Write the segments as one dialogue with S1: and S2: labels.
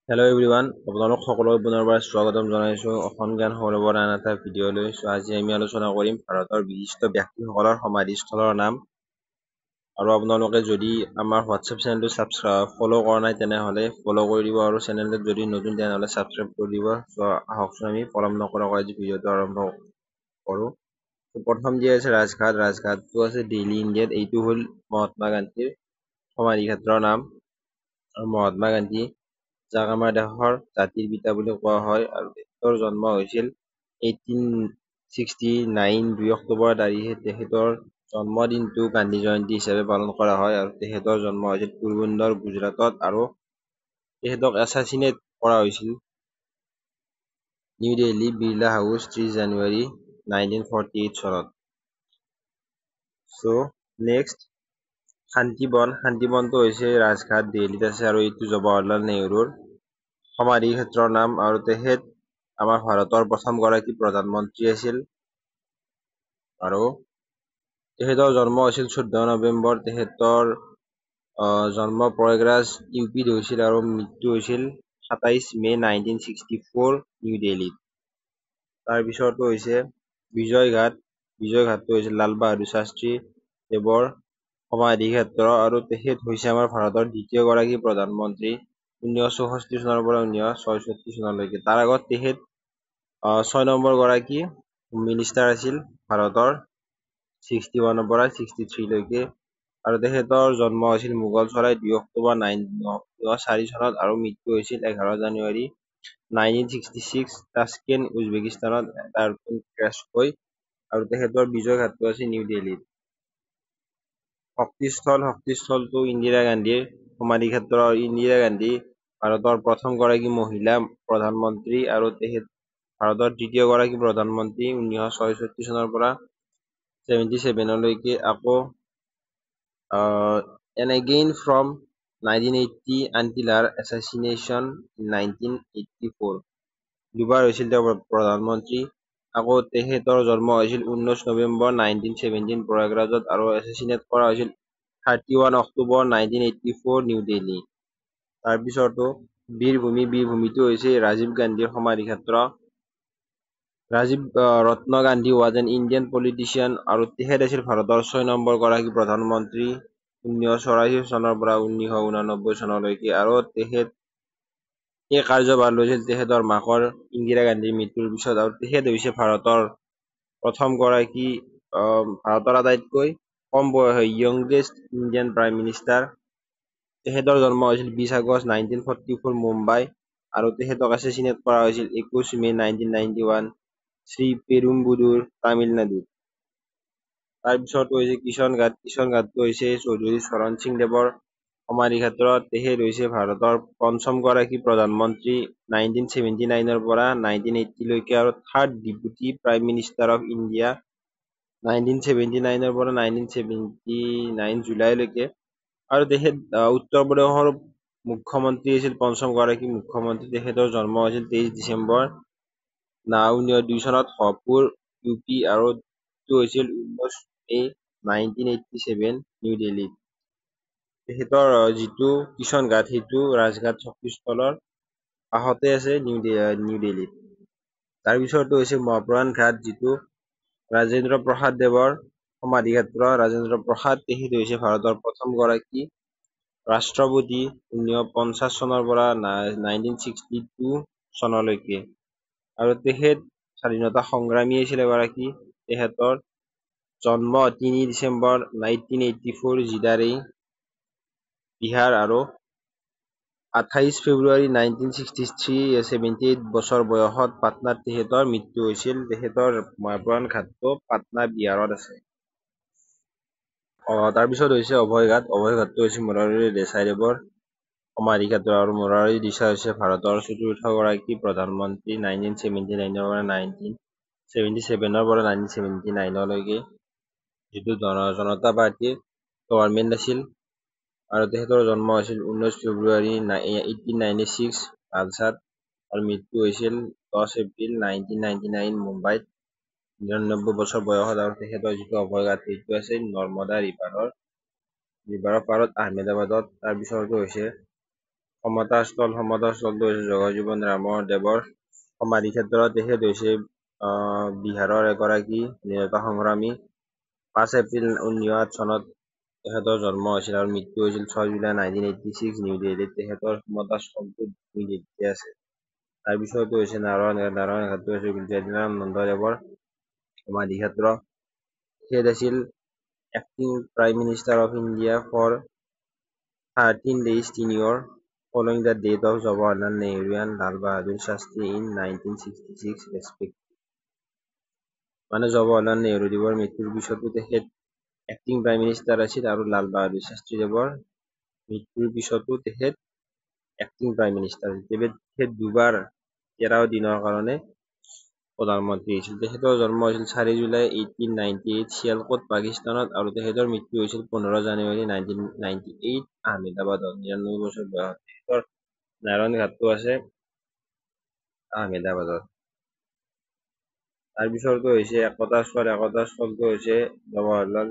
S1: Hello' everyone, আপোনালোক সকলোকে পুনৰবাৰ স্বাগতম জনাইছো অসম জ্ঞান সৰোবৰ আন এটা ভিডিঅ'লৈ। আজি আমি আলোচনা কৰিম ভাৰতৰ বিশিষ্ট ব্যক্তিসকলৰ সমাধিস্থলৰ নাম। আৰু আপোনালোকে যদি আমাৰ হোৱাটছএপ চেনেলটো ফ'ল' কৰা নাই তেনেহ'লে ফ'ল' কৰি দিব, আৰু চেনেলটোত যদি নতুন তেনেহ'লে ছাবস্ক্ৰাইব কৰি দিব। আহকচোন আমি পলম নকৰাকৈ আজি ভিডিঅ'টো আৰম্ভ কৰোঁ। প্ৰথম দিয়া আছে ৰাজঘাট। ৰাজঘাটটো আছে দিল্লী, ইণ্ডিয়াত। এইটো হ'ল মহাত্মা গান্ধীৰ সমাধিক্ষেত্ৰৰ নাম। আৰু মহাত্মা গান্ধী, যাক আমাৰ দেশৰ জাতিৰ পিতা বুলি কোৱা হয়, আৰু তেখেতৰ জন্ম হৈছিল 1869 2 অক্টোবৰ তাৰিখে। তেখেতৰ জন্মদিনটো গান্ধী জয়ন্তী হিচাপে পালন কৰা হয়, আৰু তেখেতৰ জন্ম হৈছিল পোৰবন্দৰ, গুজৰাটত, আৰু তেখেতক এছাচিনেট কৰা হৈছিল নিউ দিল্লী বিৰলা হাউচ 30 জানুৱাৰী 1948 চনত। নেক্সট শান্তিবন। শান্তিবনটো হৈছে ৰাজঘাট, দিল্লীত আছে, আৰু এইটো জৱাহৰলাল নেহৰুৰ সমাধি ক্ষেত্ৰৰ নাম। আৰু তেখেত আমাৰ ভাৰতৰ প্ৰথম গৰাকী প্ৰধানমন্ত্ৰী আছিল, আৰু তেখেতৰ জন্ম হৈছিল 14 নৱেম্বৰ। তেখেতৰ জন্ম প্ৰয়াগৰাজ ইউপিত হৈছিল, আৰু মৃত্যু হৈছিল 27 মে 1964 নিউ দিল্লীত। তাৰপিছতো হৈছে বিজয়ঘাট। বিজয়ঘাটটো হৈছে লাল বাহাদুৰ শাস্ত্ৰী দেৱৰ সমাধি ক্ষেত্ৰ, আৰু তেখেত হৈছে আমাৰ ভাৰতৰ দ্বিতীয় গৰাকী প্ৰধানমন্ত্ৰী 1964 চনৰ পৰা 1966 চনলৈকে। তাৰ আগত তেখেত 6 নম্বৰ গৰাকী মিনিষ্টাৰ আছিল ভাৰতৰ 61 পৰা 63 লৈকে। আৰু তেখেতৰ জন্ম হৈছিল মোগল চৰাই 2 অক্টোবৰ 1904 চনত, আৰু মৃত্যু হৈছিল 11 জানুৱাৰী 1966 তাস্কেণ্ট, উজবেকিস্তানত এয়াৰপ্লেন ক্ৰেছ হৈ। আৰু তেখেতৰ বিজয় ঘাটটো আছে নিউ দিল্লীত। শক্তিস্থল। শক্তিস্থলটো ইন্দিৰা গান্ধীৰ সমাধি ক্ষেত্ৰ। ইন্দিৰা গান্ধী ভাৰতৰ প্ৰথম গৰাকী মহিলা প্ৰধানমন্ত্ৰী, আৰু তেখেত ভাৰতৰ তৃতীয় গৰাকী প্ৰধানমন্ত্ৰী 1966 চনৰ পৰা 77 লৈকে। আকৌ and again from 1980 until her assassination in 1984 দুবাৰ হৈছিল তেওঁ প্ৰধানমন্ত্ৰী। আকৌ তেখেতৰ জন্ম হৈছিল 19 নৱেম্বৰ 1917 প্ৰয়াগৰাজত, আৰু এছাচিনেট কৰা হৈছিল 31 অক্টোবৰ 1984 নিউ দিল্লী। তাৰপিছতো বীৰভূমি। বীৰভূমিটো হৈছে ৰাজীৱ গান্ধীৰ সমাধি ক্ষেত্ৰ। Rajiv Ratna Gandhi was an Indian politician, আৰু তেখেত আছিল ভাৰতৰ 6 নম্বৰ গৰাকী প্ৰধানমন্ত্ৰী 1984 চনৰ পৰা 1989 চনলৈকে। আৰু তেখেত এই কাৰ্যভাৰ লৈছিল তেখেতৰ মাকৰ ইন্দিৰা গান্ধীৰ মৃত্যুৰ পিছত। আৰু তেখেত হৈছে ভাৰতৰ প্ৰথম গৰাকী ভাৰতৰ আটাইতকৈ কম বয়সৰ য়ংগেষ্ট ইণ্ডিয়ান প্ৰাইম মিনিষ্টাৰ। তেখেতৰ জন্ম হৈছিল 20 আগষ্ট 1944 মুম্বাই, আৰু তেখেতক এছাচিনেট কৰা হৈছিল 21 মে 1991 শ্ৰী পেৰুম্বুদুৰ, তামিলনাডুত। তাৰপিছত হৈছে কিষণ ঘাট। কিষণ ঘাটটো হৈছে চৌধুৰী চৰণ সিং দেৱৰ সমাধি ক্ষেত্ৰ। তেখেত হৈছে ভাৰতৰ পঞ্চম গৰাকী প্ৰধানমন্ত্ৰী 1979 পৰা 1980 লৈকে, আৰু third deputy prime minister of India 1979 পৰা 1979 জুলাইলৈকে। আৰু তেখেত উত্তৰ প্ৰদেশৰ মুখ্যমন্ত্ৰী আছিল, পঞ্চম গৰাকী মুখ্যমন্ত্ৰী। তেখেতৰ জন্ম হৈছিল 23 ডিচেম্বৰ 1902 চনত হপুৰ, ইউপি, আৰু হৈছিল 19 মে 1987 নিউ দিল্লীত। তেখেতৰ যিটো কিষণ ঘাট সেইটো ৰাজঘাট শক্তিস্থলৰ কাষতে আছে নিউ দিল্লীত। তাৰপিছতো হৈছে মহাপ্ৰয়াণ ঘাট, যিটো ৰাজেন্দ্ৰ প্ৰসাদ দেৱৰ সমাধি ক্ষেত্ৰ। ৰাজেন্দ্ৰ প্ৰসাদ, তেখেত হৈছে ভাৰতৰ প্ৰথম গৰাকী ৰাষ্ট্ৰপতি 1950 চনৰ পৰা 1962 চনলৈকে। আৰু তেখেত স্বাধীনতা সংগ্ৰামী আছিল এগৰাকী। তেখেতৰ জন্ম 3 ডিচেম্বৰ 1884 জিদাৰী, বিহাৰ, আৰু 28 ফেব্ৰুৱাৰী 1963 78 বছৰ বয়সত পাটনাত তেখেতৰ মৃত্যু হৈছিল। তেখেতৰ মহাপ্ৰয়াণ ঘাটটো পাটনা, বিহাৰত আছে। তাৰপিছত হৈছে অভয়ঘাট। অভয়ঘাটটো হৈছে মোৰাৰজী দেশাই দেৱৰ সমাধি ক্ষেত্ৰ, আৰু মোৰাৰজী দেশাই হৈছে ভাৰতৰ চতুৰ্থ গৰাকী প্ৰধানমন্ত্ৰী 1979 পৰা 1979 লৈকে, যিটো জনতা পাৰ্টীৰ গভৰ্ণমেণ্ট আছিল। আৰু তেখেতৰ জন্ম হৈছিল 19 ফেব্ৰুৱাৰী 1896 ভালচাদ, আৰু মৃত্যু হৈছিল 10 এপ্ৰিল 1999 মুম্বাইত 99 বছৰ বয়সত। আৰু তেখেতৰ যিটো অভয়ঘাট সেইটো আছে নৰ্মদা ৰিভাৰৰ পাৰত আহমেদাবাদত। তাৰপিছতো হৈছে সমাধিস্থলটো হৈছে জগজীৱন ৰামদেৱৰ সমাধি ক্ষেত্ৰ। তেখেত হৈছে বিহাৰৰ এগৰাকী স্বাধীনতা সংগ্ৰামী। 5 এপ্ৰিল 1908 চনত তেখেতৰ জন্ম হৈছিল আৰু মৃত্যু হৈছিল 6 জুলাই 1986 নিউ দিল্লীত। তেখেতৰ সমাধিস্থলটো নিউ দিল্লীতে আছে। তাৰপিছতো হৈছে নাৰায়ণ ঘাটটো হৈছে গুজৰাটীৰাম নন্দদেৱৰ সমাধি ক্ষেত্ৰ। তেখেত আছিল acting prime minister of India for 13 days tenure following the death of Jawaharlal Nehru and Lal Bahadur Shastri in 1966 respectively. মানে জৱাহৰলাল নেহৰু দেৱৰ মৃত্যুৰ পিছতো তেখেত এক্টিং প্ৰাইম মিনিষ্টাৰ আছিল আৰু লাল বাহাদুৰ শাস্ত্ৰী দেৱৰ মৃত্যুৰ পিছতো তেখেত এক্টিং প্ৰাইম মিনিষ্টাৰ আছিল। তেখেত দুবাৰ 13 দিনৰ কাৰণে প্ৰধানমন্ত্ৰী হৈছিল। তেখেতৰ জন্ম হৈছিল 4 জুলাই 1898 চিয়ালকোট পাকিস্তানত আৰু তেখেতৰ মৃত্যু হৈছিল 15 জানুৱাৰী 1998 আহমেদাবাদত 99 বছৰ বয়সত। তেখেতৰ নাৰায়ণ ঘাটটো আছে আহমেদাবাদত। তাৰপিছতো হৈছে একতা স্থলটো হৈছে জৱাহৰলাল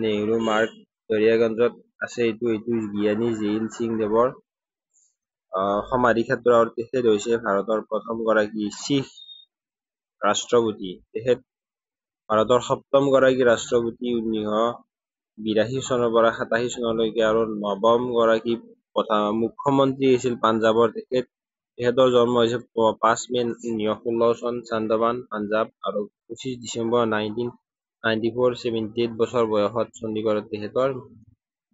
S1: নেহৰু মাৰ্গ দৰিয়াগঞ্জত আছে। এইটো জ্ঞানী জেইল সিং দেৱৰ সমাধি ক্ষেত্ৰ আৰু তেখেত হৈছে ভাৰতৰ প্ৰথম গৰাকী শিখ ৰাষ্ট্ৰপতি। তেখেত ভাৰতৰ 7ম গৰাকী ৰাষ্ট্ৰপতি 1982 চনৰ পৰা 87 চনলৈকে আৰু 9ম গৰাকী মুখ্যমন্ত্ৰী আছিল পাঞ্জাৱৰ। তেখেতৰ জন্ম হৈছে 5 মে 1916 চন চান্দাৱান পাঞ্জাৱ আৰু 25 ডিচেম্বৰ 1994 78 বছৰ বয়সত চণ্ডীগড়ত তেখেতৰ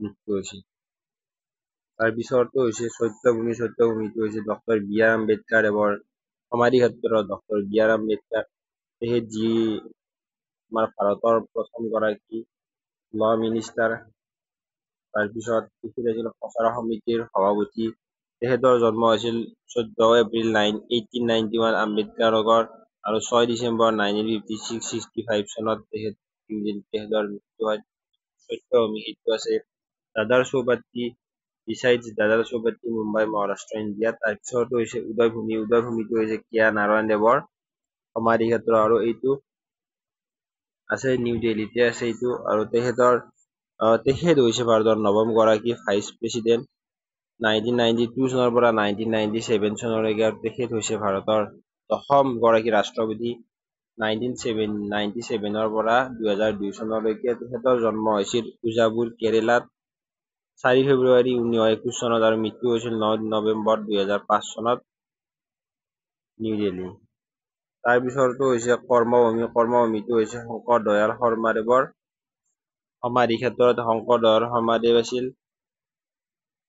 S1: মৃত্যু হৈছিল। তাৰপিছতো হৈছে সত্যভূমিটো হৈছে ডক্টৰ বি আৰ আম্বেদকাৰ দেৱৰ সমাধি ক্ষেত্ৰ। ডক্টৰ বি আৰ আম্বেদকাৰ তেখেত যি আমাৰ ভাৰতৰ প্ৰথম গৰাকী ল মিনিষ্টাৰ। তাৰপিছত তেখেত আছিল খচৰা সমিতিৰ সভাপতি। তেখেতৰ জন্ম হৈছিল 14 এপ্ৰিল 1891 আম্বেদকাৰ নগৰ আৰু 6 ডিচেম্বৰ 1965 চনত তেখেতৰ মৃত্যু হয়। সত্যভূমি এইটো আছে দাদৰ চৌপাটি মুম্বাই মহাৰাষ্ট্ৰ ইণ্ডিয়া। তাৰপিছতো হৈছে উদয়ভূমিটো হৈছে কে নাৰায়ণ দেৱৰ সমাধি ক্ষেত্ৰ আৰু এইটো আছে নিউ দিল্লীতে আছে এইটো। আৰু তেখেত হৈছে ভাৰতৰ 9ম গৰাকী ভাইচ প্ৰেচিডেণ্ট 1992 চনৰ পৰা 1997 চনলৈকে আৰু তেখেত হৈছে ভাৰতৰ 10ম গৰাকী ৰাষ্ট্ৰপতি 1997 পৰা 2002 চনলৈকে। তেখেতৰ জন্ম হৈছিল উজাপুৰ কেৰেলাত 4 ফেব্ৰুৱাৰী 1921 চনত আৰু মৃত্যু হৈছিল 9 নৱেম্বৰ 2005 চনত নিউ দিল্লী। তাৰপিছতো হৈছে কৰ্মভূমিটো হৈছে শংকৰ দয়াল শৰ্মাদেৱৰ সমাধি ক্ষেত্ৰত। শংকৰ দয়াল শৰ্মাদেৱ আছিল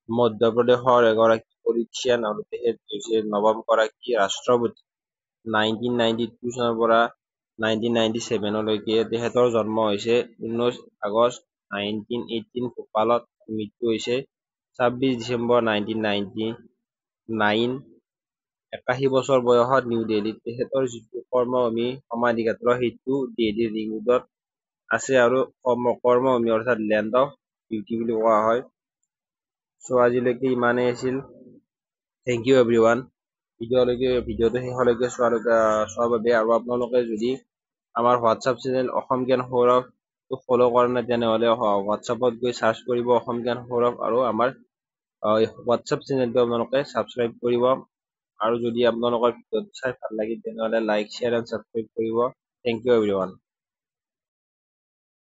S1: মধ্যপ্ৰদেশৰ এগৰাকী পলিটিচিয়ান আৰু তেখেত হৈছে 9ম গৰাকী ৰাষ্ট্ৰপতি 1992 চনৰ পৰা 1997লৈকে। তেখেতৰ জন্ম হৈছে 19 আগষ্ট 1918 ভোপালত। মৃত্যু হৈছে 26 ডিচেম্বৰ 1999 81 বছৰ বয়সত নিউ দিল্লীত। তেখেতৰ যিটো কৰ্মভূমি সমাধি ক্ষেত্ৰ সেইটো দিল্লীৰ ৰিং ৰোডত আছে আৰু কৰ্মভূমি অৰ্থাৎ লেণ্ড অফ বিউটি বুলি কোৱা হয়। আজিলৈকে ইমানেই আছিল। Thank you everyone. ভিডিঅ'টো শেষলৈকে চোৱাৰ বাবে। আৰু আপোনালোকে যদি আমাৰ হোৱাটছআপ চেনেল অসম জ্ঞান সৌৰভটো ফ'ল' কৰা নাই তেনেহ'লে হোৱাটছআপত গৈ চাৰ্চ কৰিব অসম জ্ঞান সৌৰভ আৰু আমাৰ হোৱাটছআপ চেনেলটো আপোনালোকে ছাবস্ক্ৰাইব কৰিব। আৰু যদি আপোনালোকৰ ভিডিঅ'টো চাই ভাল লাগিল তেনেহ'লে লাইক শ্বেয়াৰ এণ্ড ছাবস্ক্ৰাইব কৰিব। Thank you everyone.